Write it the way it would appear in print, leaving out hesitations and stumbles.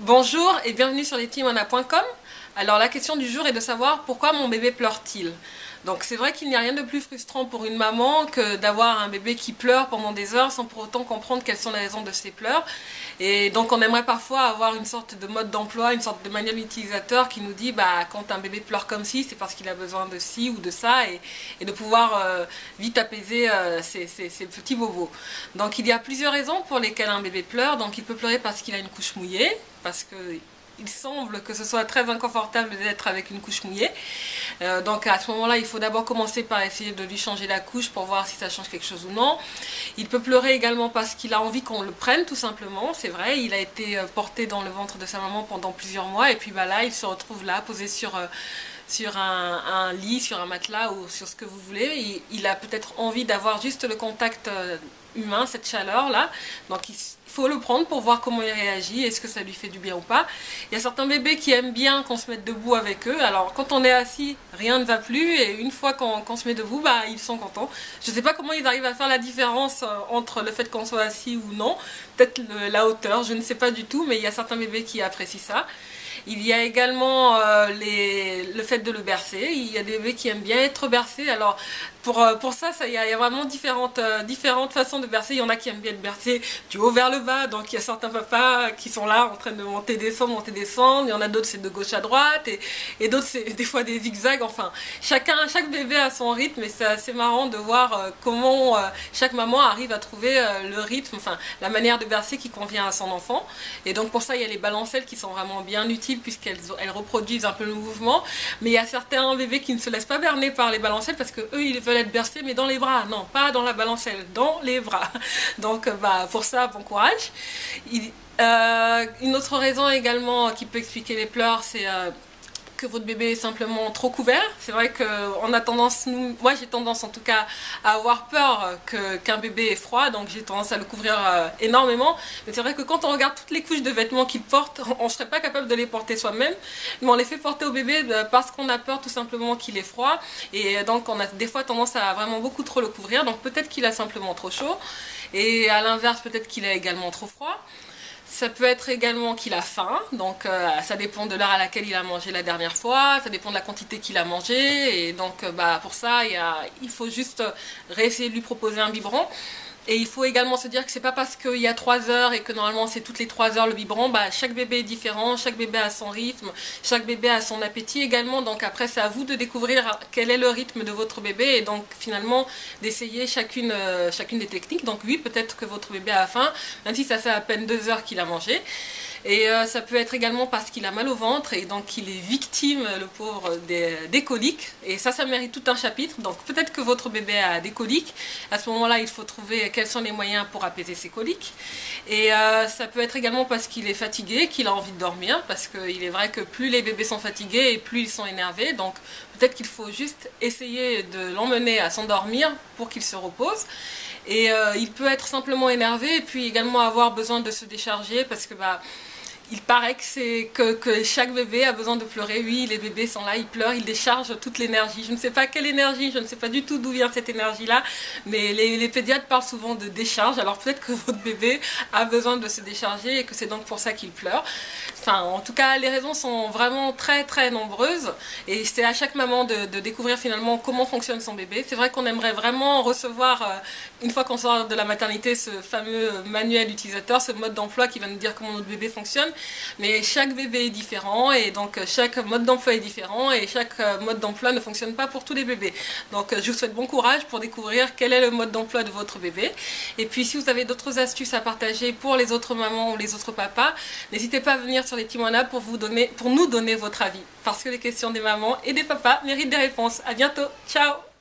Bonjour et bienvenue sur lestimoana.com. Alors la question du jour est de savoir pourquoi mon bébé pleure-t-il. Donc c'est vrai qu'il n'y a rien de plus frustrant pour une maman que d'avoir un bébé qui pleure pendant des heures sans pour autant comprendre quelles sont les raisons de ses pleurs. Et donc on aimerait parfois avoir une sorte de mode d'emploi, une sorte de manuel utilisateur qui nous dit quand un bébé pleure comme ci, c'est parce qu'il a besoin de ci ou de ça et de pouvoir vite apaiser ses petits bobos. Donc il y a plusieurs raisons pour lesquelles un bébé pleure. Donc il peut pleurer parce qu'il a une couche mouillée, parce que il semble que ce soit très inconfortable d'être avec une couche mouillée. Donc à ce moment-là, il faut d'abord commencer par essayer de lui changer la couche pour voir si ça change quelque chose ou non. Il peut pleurer également parce qu'il a envie qu'on le prenne tout simplement. C'est vrai, il a été porté dans le ventre de sa maman pendant plusieurs mois et puis là, il se retrouve là, posé sur un lit, sur un matelas ou sur ce que vous voulez. Il a peut-être envie d'avoir juste le contact humain, cette chaleur là. Donc il faut le prendre pour voir comment il réagit, est-ce que ça lui fait du bien ou pas. Il y a certains bébés qui aiment bien qu'on se mette debout avec eux. Alors quand on est assis, rien ne va plus, et une fois qu'on se met debout, ils sont contents. Je ne sais pas comment ils arrivent à faire la différence entre le fait qu'on soit assis ou non. Peut-être la hauteur, je ne sais pas du tout, mais il y a certains bébés qui apprécient ça. Il y a également le fait de le bercer. Il y a des bébés qui aiment bien être bercés. Alors pour ça, il y a vraiment différentes façons de bercer. Il y en a qui aiment bien être bercés du haut vers le bas. Donc il y a certains papas qui sont là en train de monter, descendre, monter, descendre. Il y en a d'autres c'est de gauche à droite et d'autres c'est des fois des zigzags. Enfin, chaque bébé a son rythme et c'est assez marrant de voir comment chaque maman arrive à trouver le rythme, enfin la manière de bercer qui convient à son enfant. Et donc pour ça, il y a les balancelles qui sont vraiment bien utiles puisqu'elles reproduisent un peu le mouvement. Mais il y a certains bébés qui ne se laissent pas berner par les balancelles parce que eux ils veulent être bercés mais dans les bras. Non, pas dans la balancelle, dans les bras. Donc pour ça, bon courage. Une autre raison également qui peut expliquer les pleurs, c'est que votre bébé est simplement trop couvert. C'est vrai qu'on a tendance, moi j'ai tendance en tout cas à avoir peur qu'un bébé est froid, donc j'ai tendance à le couvrir énormément. Mais c'est vrai que quand on regarde toutes les couches de vêtements qu'il porte, on ne serait pas capable de les porter soi-même, mais on les fait porter au bébé parce qu'on a peur tout simplement qu'il est froid, et donc on a des fois tendance à vraiment beaucoup trop le couvrir. Donc peut-être qu'il a simplement trop chaud, et à l'inverse peut-être qu'il a également trop froid. Ça peut être également qu'il a faim, donc ça dépend de l'heure à laquelle il a mangé la dernière fois, ça dépend de la quantité qu'il a mangé, et donc pour ça il faut juste réessayer de lui proposer un biberon. Et il faut également se dire que c'est pas parce qu'il y a 3 heures et que normalement c'est toutes les 3 heures le biberon, chaque bébé est différent, chaque bébé a son rythme, chaque bébé a son appétit également. Donc après c'est à vous de découvrir quel est le rythme de votre bébé et donc finalement d'essayer chacune des techniques. Donc oui, peut-être que votre bébé a faim, même si ça fait à peine 2 heures qu'il a mangé. Et ça peut être également parce qu'il a mal au ventre et donc il est victime, le pauvre, des coliques. Et ça mérite tout un chapitre. Donc peut-être que votre bébé a des coliques. À ce moment-là, il faut trouver quels sont les moyens pour apaiser ses coliques. Et ça peut être également parce qu'il est fatigué, qu'il a envie de dormir. Parce qu'il est vrai que plus les bébés sont fatigués et plus ils sont énervés. Donc peut-être qu'il faut juste essayer de l'emmener à s'endormir pour qu'il se repose. Et il peut être simplement énervé et puis également avoir besoin de se décharger parce que il paraît que chaque bébé a besoin de pleurer. Oui, les bébés sont là, ils pleurent, ils déchargent toute l'énergie. Je ne sais pas quelle énergie, je ne sais pas du tout d'où vient cette énergie-là, mais les pédiatres parlent souvent de décharge. Alors peut-être que votre bébé a besoin de se décharger et que c'est donc pour ça qu'il pleure. Enfin, en tout cas, les raisons sont vraiment très très nombreuses et c'est à chaque maman de découvrir finalement comment fonctionne son bébé. C'est vrai qu'on aimerait vraiment recevoir, une fois qu'on sort de la maternité, ce fameux manuel utilisateur, ce mode d'emploi qui va nous dire comment notre bébé fonctionne. Mais chaque bébé est différent et donc chaque mode d'emploi est différent et chaque mode d'emploi ne fonctionne pas pour tous les bébés. Donc je vous souhaite bon courage pour découvrir quel est le mode d'emploi de votre bébé. Et puis si vous avez d'autres astuces à partager pour les autres mamans ou les autres papas, n'hésitez pas à venir sur lestimoana pour nous donner votre avis. Parce que les questions des mamans et des papas méritent des réponses. À bientôt, ciao!